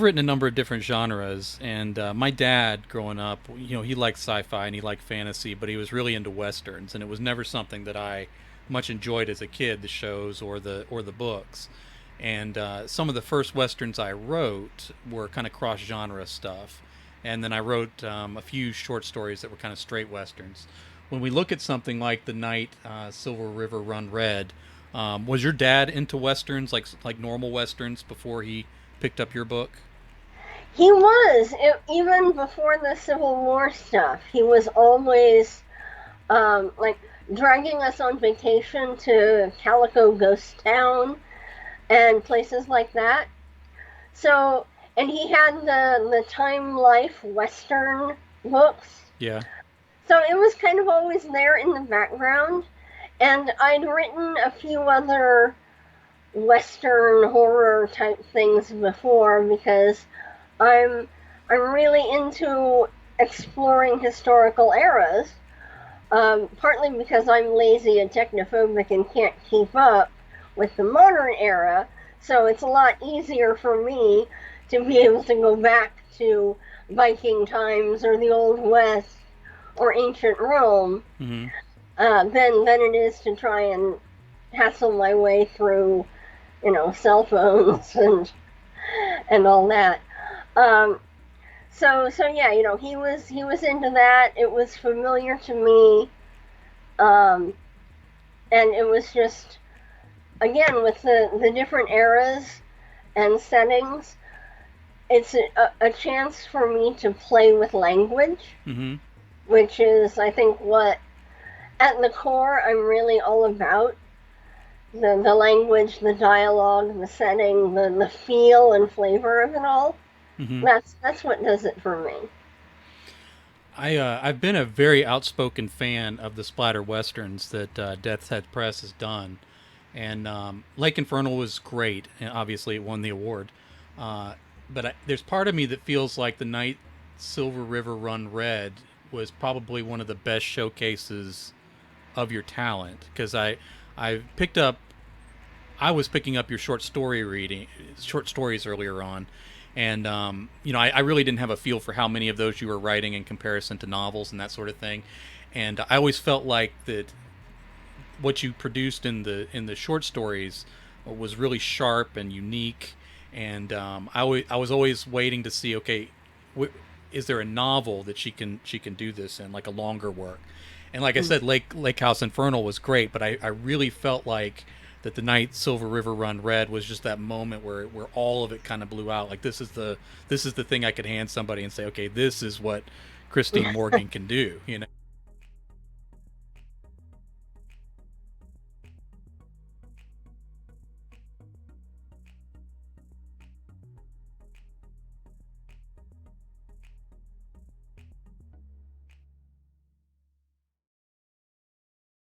written a number of different genres, and my dad, growing up, he liked sci-fi and he liked fantasy, but he was really into westerns, and it was never something that I much enjoyed as a kid, the shows or the books. And some of the first westerns I wrote were kind of cross-genre stuff, and then I wrote a few short stories that were kind of straight westerns. When we look at something like The Night Silver River Run Red, was your dad into westerns, like normal westerns, before he picked up your book? He was, even before the Civil War stuff. He was always like dragging us on vacation to Calico Ghost Town and places like that. So, and he had the Time Life Western books. Yeah. So it was kind of always there in the background. And I'd written a few other Western horror type things before because I'm I'm really into exploring historical eras. Partly because I'm lazy and technophobic and can't keep up with the modern era, so it's a lot easier for me to be able to go back to Viking times or the Old West or ancient Rome Hmm. than it is to try and hassle my way through, cell phones and all that. Um, so yeah, he was into that. It was familiar to me, um, and it was just again with the different eras and settings. It's a chance for me to play with language, Hmm. which is I think what at the core I'm really all about. The language, the dialogue, the setting, the feel and flavor of it all. Hmm. That's what does it for me. I've been a very outspoken fan of the splatter westerns that Death's Head Press has done, and Lake Infernal was great, and obviously it won the award. There's part of me that feels like The Night Silver River Run Red was probably one of the best showcases of your talent, because I picked up I was picking up your short stories earlier on, and I really didn't have a feel for how many of those you were writing in comparison to novels and that sort of thing. And I always felt like that what you produced in the short stories was really sharp and unique. And I was always waiting to see, okay, is there a novel that she can do this in, like a longer work? And like I said, Lake House Infernal was great, but I really felt like that the Night Silver River Run Red was just that moment where all of it kind of blew out. Like this is the thing I could hand somebody and say, okay, this is what Christine Morgan can do.